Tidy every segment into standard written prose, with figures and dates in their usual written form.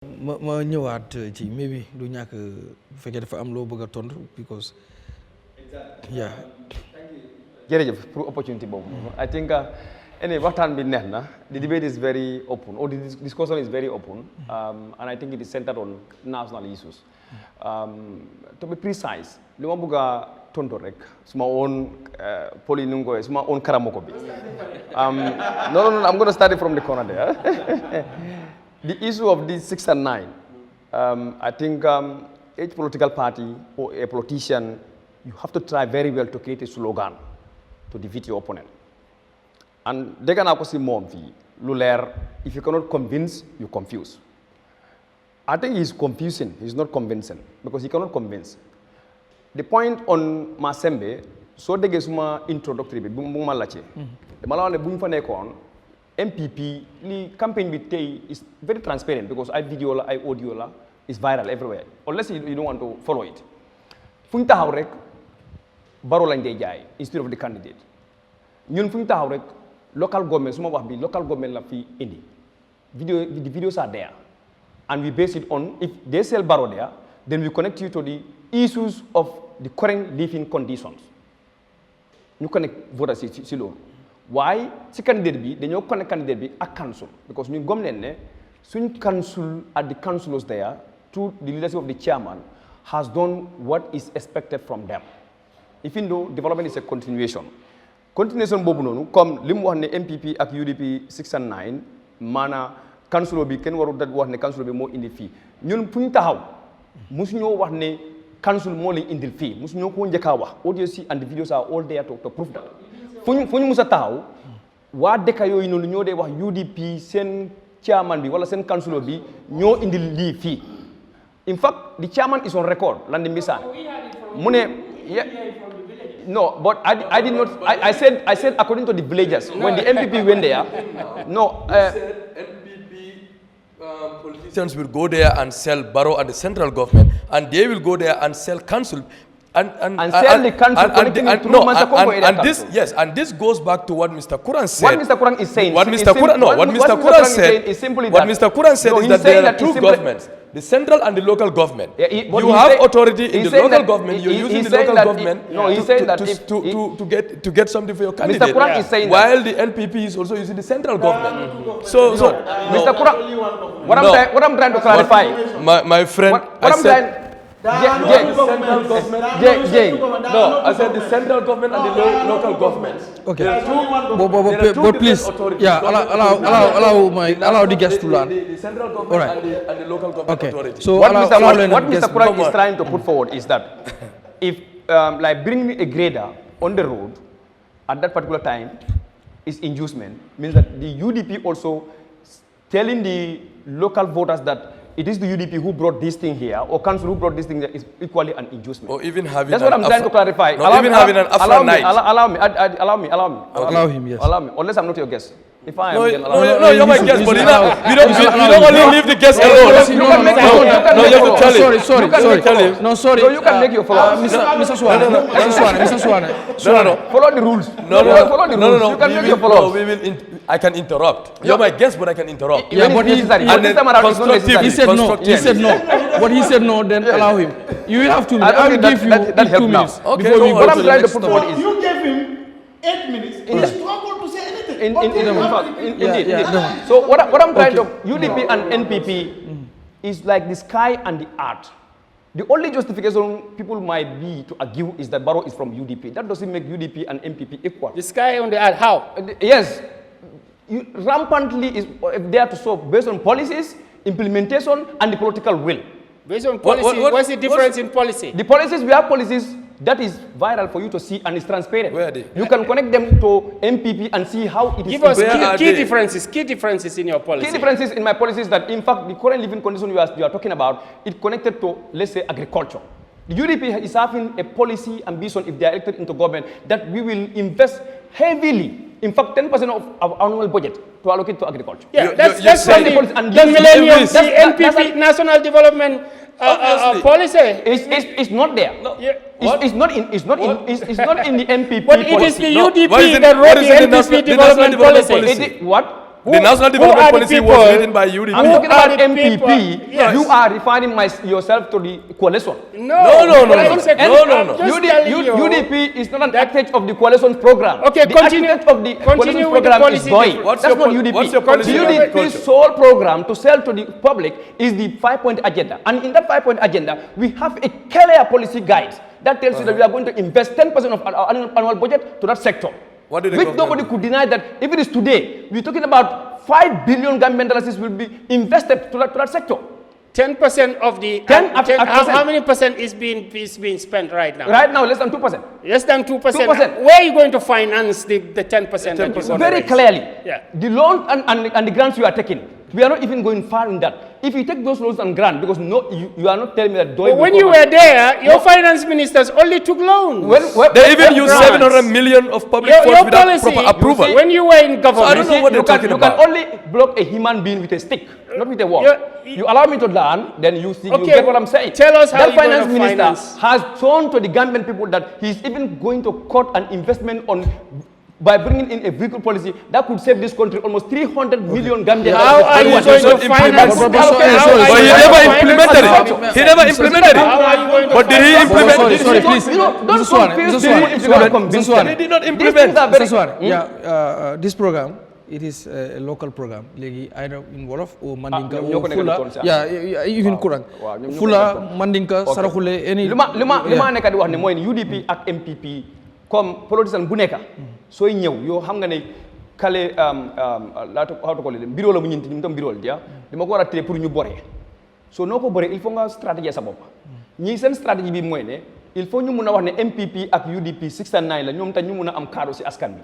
ma ñëwaat ci maybe du ñàkk bu fekkee dafa am loo bëgg a tontu because yeah jërëjëf pour opportunity boobu I think anyway waxtaan bi neex na the debate is very open or the discussion is very open and I think it is centered on national issues to be precise li ma bëgg a tontu rek suma own poli nu ngoy suma own karamoko bi no I'm going to start it from the corner there. The issue of these 6 and 9, I think each political party or a politician, you have to try very well to create a slogan to defeat your opponent. And they can also see more of if you cannot convince, you confuse. I think he's confusing, he's not convincing, because he cannot convince. The point on Masembe, so they get some introductory, MPP, the campaign with Tay is very transparent because I video, I audio, is viral everywhere. Unless you don't want to follow it. Fuñ taxaw rek baro lañ day jaay instead of the candidate. Ñun fuñ taxaw rek local government suma wax bi local government la fi indi. The videos are there. And we base it on if they sell baro there, then we connect you to the issues of the current living conditions. You connect voters si loolu. Why? Si candidate bi dañoo connect candidate bi ak council because ñu gom leen ne suñ council at the councillors there through the leadership of the chairman has done what is expected from them. Even though development is a continuation boobu noonu comme li mu wax ne MPP ak UDP 6 and 9 maanaam councilor bi kenn warul wax ne councilor bi moo indi fii ñun fu ñu taxaw musuñoo wax ne council moo lay indil fii musuñoo ko njëkk a wax audio and the videos are all there to prove that. fu ñu musa taxaw waa dëkk yooyu noonu ñoo dee wax UDP seen chairman bi wala seen councilor bi ñoo indi lii fii in fact the chairman is on record Landi Mbisaan mu ne no but I did not I said according to the villagers when the MPP went there no politicians will go there and sell borough at the central government and they will go there and sell council and sell the council and this yes and this goes back to what Mr. Kurang said. What Mr. Kurang is saying what Mr. Kurang said is simply that Mr. Kurang said is that there are two governments, the central and the local government. Yeah, you have authority in the local government. You're using the local government to get something for your candidate. Mr. Kurang is saying while the NPP is also using the central government. So Mr. Kurang, what I'm trying to clarify, my friend, Jay. No, I said the central government and the local government. Okay. But please, yeah, allow the guests to learn. The central government and the local government authority. So what Mr. Kurang is trying to put forward is that if like bringing a grader on the road at that particular time is inducement, means that the UDP also telling the local voters that it is the UDP who brought this thing here, or council who brought this thing here is equally an inducement. Or even having that's what I'm trying to clarify. Having an Afro night. Allow him, yes. Allow me, unless I'm not your guest. If I am, then no, you're my guest, but we don't only leave the guest alone. No, you have to tell him. Sorry. No, sorry. So you can make your followers. Mr. Suwaneh. No. Follow the rules. No. You can make your followers. I can interrupt. You're my guest, but I can interrupt. Yeah, but he said no. He said no. But he said no, then allow him. You will have 2 minutes. I will give you 2 minutes. Okay, before we what go I'm to trying the to next put forward is You gave him 8 minutes. He struggled to say anything. Indeed. So what I'm trying to UDP and NPP is like the sky and the earth. The only justification people might be to argue is that Barrow is from UDP. That doesn't make UDP and NPP equal. The sky on the earth, how? Yes. Rampantly is there to solve based on policies, implementation, and the political will. Based on policy, what's the difference in policy? The policies, we have policies that is viral for you to see and is transparent. Where are they? You can connect them to MPP and see how it is. Give us key differences in your policy. Key differences in my policy is that, in fact, the current living condition you are talking about, it connected to, let's say, agriculture. The UDP is having a policy ambition, if they are elected into government, that we will invest heavily, in fact, 10% of our annual budget to allocate to agriculture. Yeah, that's the millennium, the NPP, National Development policy. It's not there. No. Yeah. It's not in the MPP But it is the UDP that wrote the NPP development policy. What? The National Development Policy was written by UDP. I'm talking about MPP. Yes. You are referring yourself to the coalition. No. UDP is not an architect of the coalition program. Okay, the architect of the coalition program is going. That's not UDP. What's your policy? UDP's sole program to sell to the public is the 5-point agenda. And in that 5-point agenda, we have a clear policy guide that tells you that we are going to invest 10% of our annual budget to that sector. Which nobody could deny that if it is today, we're talking about 5 billion Gambian dollars will be invested to that sector. 10% of the... how many percent is being spent right now? Right now, less than 2%. Less than 2%. Where are you going to finance the 10%? Very clearly. Yeah. The loan and the grants you are taking, we are not even going far in that. If you take those loans and grants, because you are not telling me that... when you were there, your finance ministers only took loans. They even used 700 million of public funds without proper approval. When you were in government... So I don't know what they're talking about. You can only block a human being with a stick, not with a wall. You allow me to learn, then you get what I'm saying. Tell us how the finance minister has shown to the Gambian people that he's even going to cut an investment by bringing in a vehicle policy that could save this country almost 300 million Gambians. How are you going to finance? But he never implemented it. He never implemented it. How are you going to But did he implement it? Sorry, please. Don't confuse me. He did not implement. Yeah, this program, it is a local program. Either in Wolof or Mandinka or Fula. Yeah, even Kurang. Fula, Mandinka, Sarakhule, any... Luma nekadi wax ne moy UDP ak MPP comme politicien bu nekk sooy ñëw yow xam nga ne kale how to call it bureau la bu ñinti ñu tam bureau dia dama ko war a télé pour ñu boré so noo ko boré il faut nga stratégie sa bopp ñii seen stratégie bi mooy ne il faut ñu mun a wax ne MPP ak UDP 69 la ñoom tam ñu mun a am kaddu si askan bi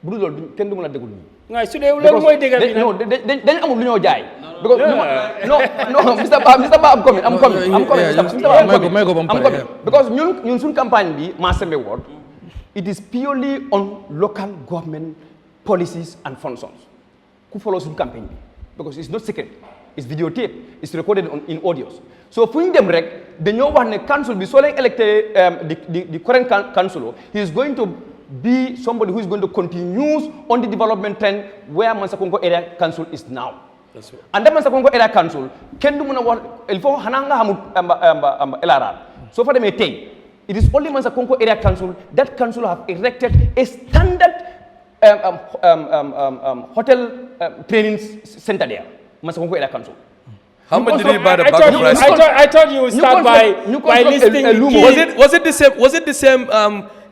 bu dul loolu kenn du mun a déglu ñi ngay su dee loolu mooy déggal bi non dañ amul lu ñoo jaay because non Mr. Ba am comment because ñun suñ campagne bi Massembe Ward it is purely on local government policies and functions. Who follows the campaign? Because it's not secret. It's videotape. It's recorded in audios. So for them, the new one council be so elected the current councillor, he is going to be somebody who is going to continue on the development trend where Mansakongo Area Council is now. That's right. And that Mansakongo Area Council can do il faut hananga hamu LRR. So for them it is only Mansakongo Area Council that council have erected a standard hotel training center there. Mansakongo Area Council. How much did he buy the bag of rice? I thought you would start by listing. Was it the same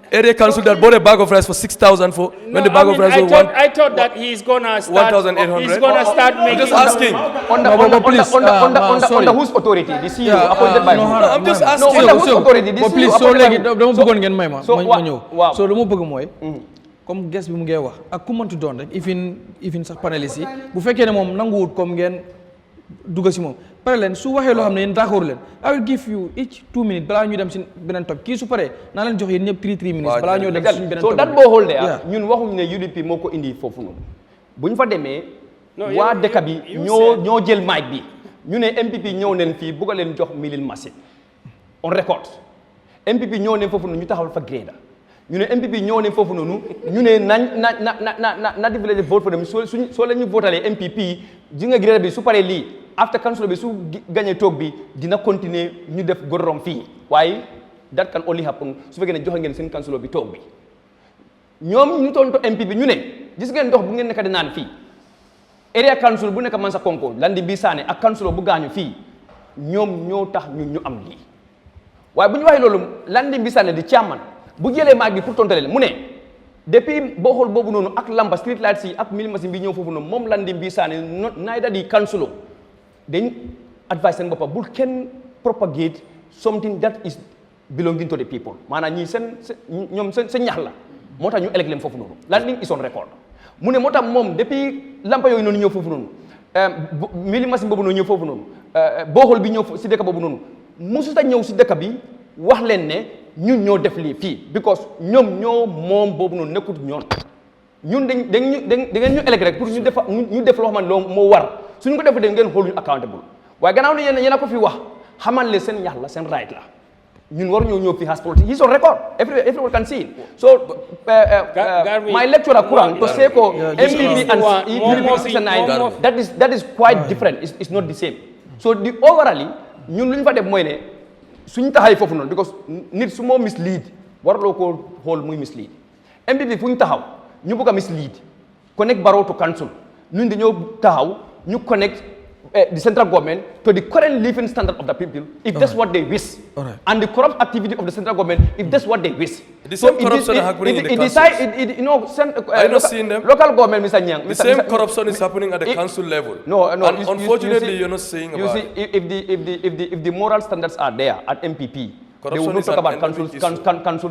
area council that bought a bag of rice for 6,000 for when the bag of rice was I thought that he's gonna start 1,800. He's gonna start making. I'm just asking. Under whose authority? The CEO appointed by who? I'm just asking. Under whose authority? The CEO appointed by who? So bëggoon ngeen may ma ñëw. So lu ma bëgg mooy comme guest bi mu ngi wax ak ku mëntu doon rek even sax panélistes yi bu fekkee ne moom nanguwut comme ngeen dugg si moom pare leen su waxee loo xam ne yéen d'accord leen I will give you each 2 minutes balaa ñu dem si beneen topic kii su paree naa leen jox yéen ñëpp 3 minutes balaa ñoo dem si suñu beneen topic. so that boo xool de ñun waxuñu ne UDP moo ko indi foofu noonu bu ñu fa demee waa dëkk bi ñoo jël mic bi ñu ne MPP ñëw neen fii bugg a leen jox milil machine on record MPP ñëw neen foofu noonu ñu taxawal fa grader ñu ne MPP ñëw neen foofu noonu ñu ne na développer vote for them soo leen ñu votalee MPP ji nga grader bi su paree lii after council bi su gagné toog bi dina continuer ñu def godorom fii waaye that can only happen su fekkee ne joxe ngeen seen council bi toog bi ñoom ñu tontu MPP ñu ne gis ngeen ndox bu ngeen nekk di naan fii area council bu nekk Mansakonko landi bi saane ak council bu gaañu fii ñoom ñoo tax ñun ñu am lii waaye bu ñu waxee loolu landi bi saane di chairman bu jëlee maag bi pour tontaleen mu ne depuis boo xool boobu noonu ak lamba street lights yi ak mil machine bi ñëw foofu noonu moom landi bi saane neither di council dañ advice seen boppa bul kenn propagate something that is belonging to the people maanaam ñii ñoom seen ñax la moo tax ñu élect leen foofu noonu landing is on record mu ne moo tax moom depuis lampa yooyu noonu ñëw foofu noonu mili machine boobu noonu ñëw foofu noonu booxol bi ñëw si dëkk boobu noonu musuta ñëw si dëkk bi wax leen ne ñun ñoo def lii fii because ñoom ñoo moom boobu noonu nekkut ñun da ngeen ñu élect rek pour ñu def loo xam ne loolu moo war suñu ko defee da ngeen xool ñu accountable waaye gannaaw ne yéen a ko fi wax xamal le seen ñax la seen right la ñun war ñoo ñëw fi has politics. He's on record. Everyone can see it. So my lecturer Kurang to say ko MPP and UDP 69, that is quite different. It's not the same. So the overally ñun luñ fa def moy ne suñ taxay fofu non because nit su mo mislead warlo ko hol muy mislead. MPP fuñ taxaw ñu bëgg mislead connect Barrow to council ñun dañoo taxaw ñu connect the central government to the current living standard of the people, if that's what they wish, and the corrupt activity of the central government, if that's what they wish. The same corruption is happening in the councils. Are you not seeing them? Local government, Mr. Nyang. The same corruption is happening at the council level. No. And unfortunately, you're not saying about it. If the moral standards are there at MPP, they will not talk about council's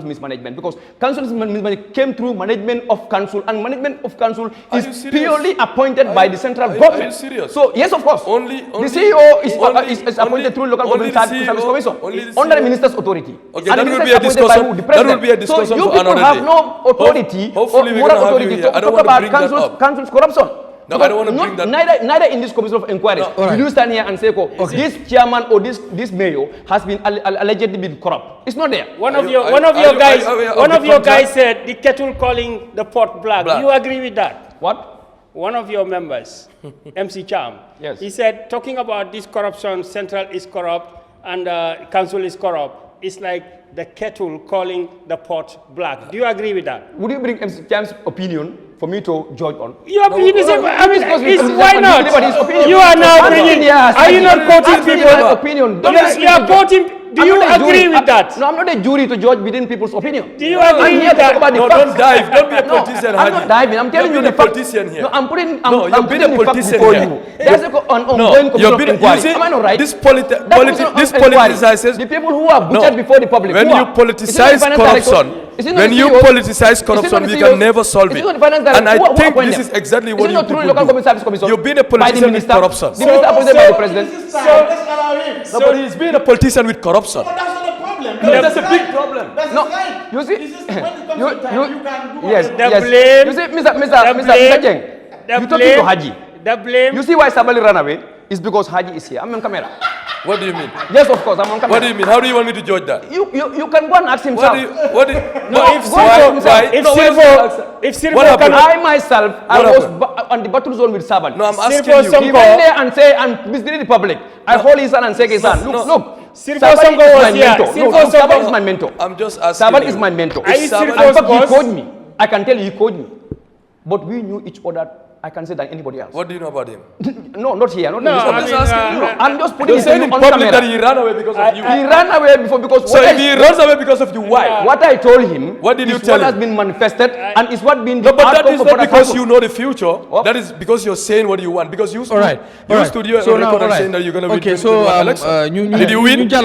mismanagement, because council's mismanagement came through management of council, and management of council is purely appointed by the central government. Are you serious? So yes, of course. The CEO is appointed through local government service commission under the minister's authority. Okay, that will be a discussion. That will be a discussion so you for another day. people have no authority or moral authority to talk about council's corruption. No, I don't want to bring that. Neither in this commission of inquiry will you stand here and say, this chairman or this mayor has been allegedly been corrupt. It's not there. One of your guys said the kettle calling the pot black. Do you agree with that? What? One of your members, MC Cham, yes. He said, talking about this corruption, central is corrupt and council is corrupt. It's like the kettle calling the pot black. Do you agree with that? Would you bring MC Cham's opinion for me to judge on? Your opinion is, why not? You are now bringing, are you not quoting people? You are quoting, do you agree with that? No, I'm not a jury to judge between people's opinion. Do you agree with that? No, don't dive. Don't be a politician. I'm not diving. I'm telling you the facts. No, I'm putting the facts before you. There's an ongoing commission of inquiry. Am I not right? This politicizes. The people who are butchered before the public. When you politicize corruption, we can never solve it. And I think this is exactly what you people do. You've been a politician with corruption. The minister appointed by the president. So he's been a politician with corruption. But that's not a problem. That's a big problem. That's right. You see, This is when the can do yes. Blame, you see, Mr. Jeng, you talking to Hagi. The blame. You see why Sabali ran away? It's because Hagi is here. I'm on camera. What do you mean? Yes, of course, I'm on camera. What do you mean? How do you want me to judge that? You can go and ask himself. I myself, I was on the battle zone with Sabali. No, I'm asking you. He went there and say, I'm misleading the public. I hold his hand and shake his hand. Look. Sabali is my mentor. I'm just asking. Sabali is my mentor. In fact, he called me. I can tell you, he called me. But we knew each other, I can say, than anybody else. What do you know about him? No, not here. Not no, in this I'm just putting it in on public camera. that he ran away because of you. He ran away because. So if he runs away because of you, why? What I told him. What did you tell him? What has been manifested and is what been. No, but that is not because you know the future. That is because you're saying what you want. Because you stood here on record saying that you're going to win the 2021 election. Did you win? Did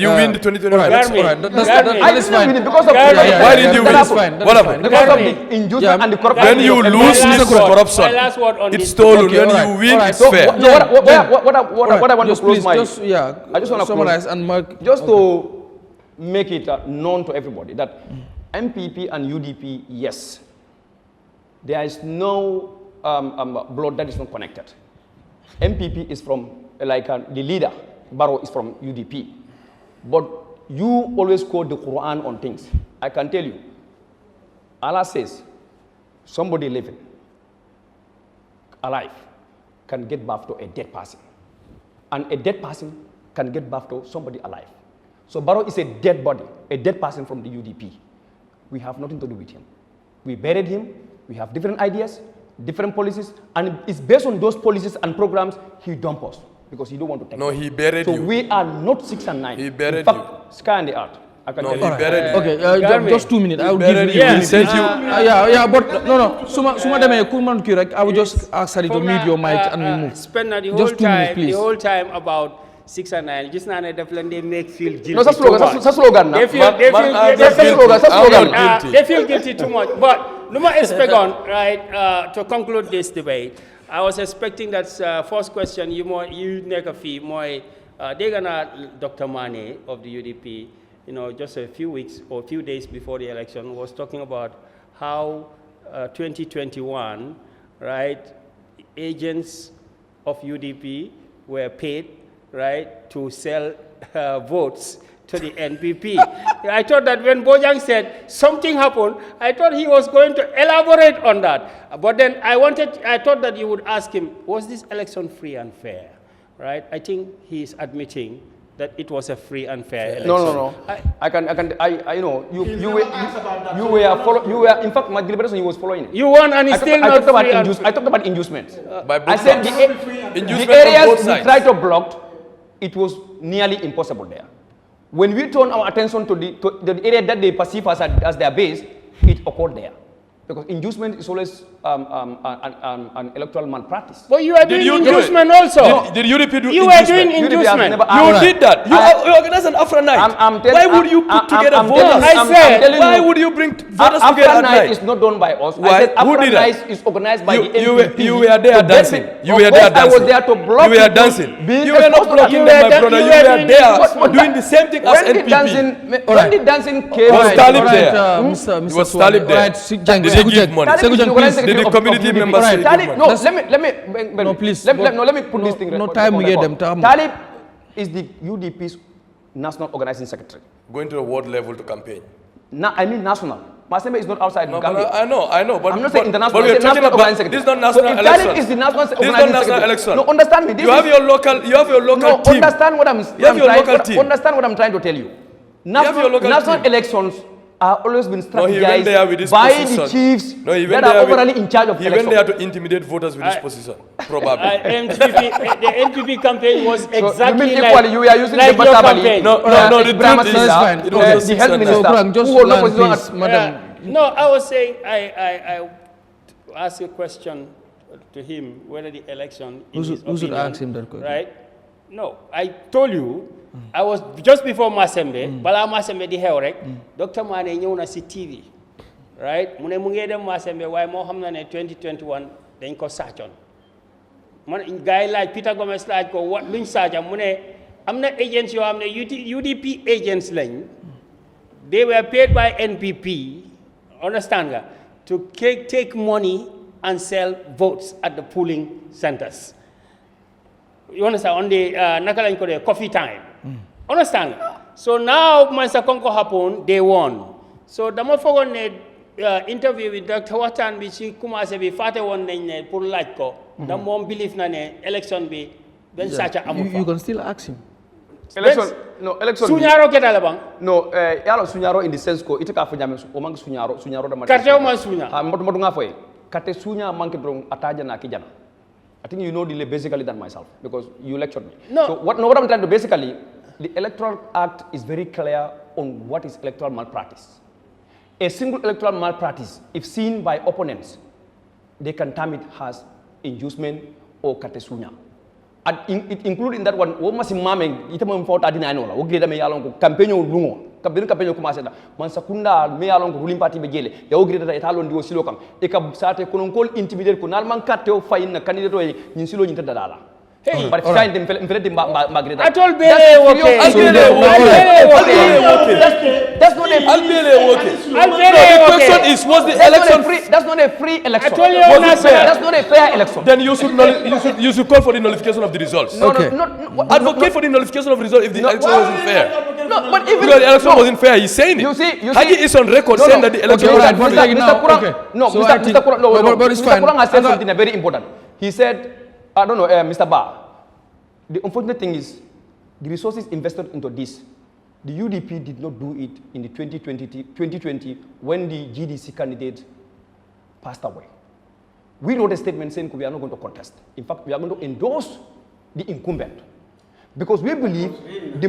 you win the 2021 election? That is fine. Because of why did you win? What happened? Because of the injustice and the corruption. When you lose, it's corruption. It's stolen. When you win, it's fair. What I want to close my... I just want to summarize and mark... Just to make it known to everybody that MPP and UDP, yes, there is no blood that is not connected. MPP is from, the leader, Barrow is from UDP. But you always quote the Quran on things. I can tell you, Allah says, somebody living, alive, can get birth to a dead person. And a dead person can get birth to somebody alive. So Barrow is a dead body, a dead person from the UDP. We have nothing to do with him. We buried him, we have different ideas, different policies, and it's based on those policies and programs he dumped us because he don't want to take No, he buried you. So we are not 6 and 9. He buried In fact, sky and the earth. I can tell you. Buried you. Okay, just 2 minutes. I will give you. But no. I will just ask Sari to mute your mic and we move. Spend the just 2 minutes, please. The whole time about 6 and 9. Just now, they make feel guilty. No, that's a slogan. They feel guilty too much. But Numa Espegon, right? To conclude this debate, I was expecting that first question you make a fee more. They're gonna Dr. Mane of the UDP. Just a few weeks or a few days before the election, was talking about how 2021, right, agents of UDP were paid, right, to sell votes to the NPP. I thought that when Bojang said something happened, I thought he was going to elaborate on that. But then I thought that you would ask him, was this election free and fair? Right? I think he's admitting that it was a free and fair election. No. You were, in fact, my deliberation, he was following it. You won and it's still not free and fair. I talked about inducement. I said the areas we tried to block, it was nearly impossible there. When we turn our attention to the area that they perceive as their base, it occurred there. Because inducement is always an electoral malpractice. But you are doing inducement also. Did UDP do you were doing inducement. You did that. You organized an Afra night. Why would you put together voters? Why would you bring voters together at night? Afra night is not done by us. Why? I said Who Afra did that? night is organized by the NPP. You were there dancing. You were there dancing. I was there to block. You were dancing. You were not blocking them, my brother. You were there doing the same thing as NPP. When the dancing came, was Talib there? Mr. Was Talib there? Did he give money? Did the community members say no, let me put this thing. No time we get them. Talib is the UDP's national organizing secretary. Going to the world level to campaign. I mean national. Masembe is not outside Gambia. I know. But I'm not saying international. But we're talking about this is not national election. Talib is the national This is not national election. No, understand me. You have your local team. Understand what understand what I'm trying to tell you. National elections are always been strategized by the chiefs that are overall in charge of elections. He went there to intimidate voters with this position, probably. The NPP campaign was exactly you are using like the your campaign. No, the health minister who hold no position. No, I was saying, I asked a question to him whether the election Who should ask him that question? Right? No, I told you, I was just before Masembe, bala Masembe di xew rek, Dr. Mane ñëw na ci TV, right? Mu ne mu ngi dem Masembe waaye moo xam na ne 2021 dañ ko sàccoon. Man gars yi laaj Peter Gomez laaj ko luñ sàcca mu ne am na agents yoo xam ne UDP agents lañ. They were paid by NPP, understand nga, to take money and sell votes at the polling centers. You understand? On the nakalañ ko de coffee time. Understand? So now Mr. Konko happened, they won. So dama fogon ne interview with Dr. Watan bi ci commencé bi faté won nañ ne pour laaj ko. Da mom believe na ne election bi ben sacha amu fa. You can still ask him. Election. Suñaro ketala bang? No, yalo suñaro in the sense ko ite ka fa jame o mang suñaro da ma. Karte o man suña. Modu nga foye. Kate suña manke drong ataja na kijana. I think you know basically than myself because you lectured me. No. So what I'm trying to basically, the Electoral Act is very clear on what is electoral malpractice. A single electoral malpractice, if seen by opponents, they can term it as inducement or katesunya. And it includes in that one, what must maming, it am for Tadina, what greater me along campaign lungo, campaign kumaseda, Mansakunda, me along ruling party begele, the ogre that Italon do silocam, a cabsate kunkol intimidate kunalman cateo fine a candidate in silo interdala. Hey, but find them Margaret. I told Bele okay. That's not a the question is, was the election free? That's not a free election. I told you that's not a fair election. Then you should call for the nullification of the results. Advocate for the nullification of the results if the election wasn't fair. No, but even because the election wasn't fair, he's saying it. You see, Hagi is on record saying that the election wasn't fair. Mr. Kurang has said something very important. He said, I don't know, Mr. Ba, the unfortunate thing is the resources invested into this, the UDP did not do it in the 2020 when the GDC candidate passed away. We wrote a statement saying we are not going to contest. In fact, we are going to endorse the incumbent because we believe the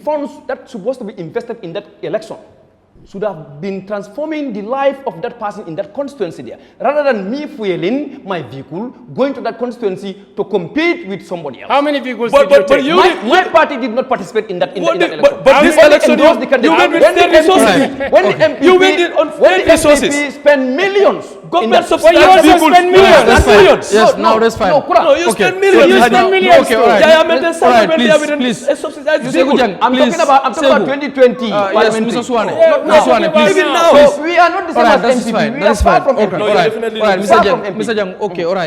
funds that supposed to be invested in that election should have been transforming the life of that person in that constituency there, rather than me fueling my vehicle, going to that constituency to compete with somebody else. How many vehicles did you take? My party did not participate in that election. But this election, you went with state resources. You went on state resources. When the MPP spend millions. Government subsidized people. Spend millions. That's fine. Yes, now that's fine. No, you spend millions. You spend millions. Okay, all right. Yahya Jammeh Please. subsidized people. I'm talking about 2020. Yes, Mr. Suwaneh, please. Even now. So we are not the same as NPP. We are far from NPP. All right, Mr. Jammeh, okay, all right.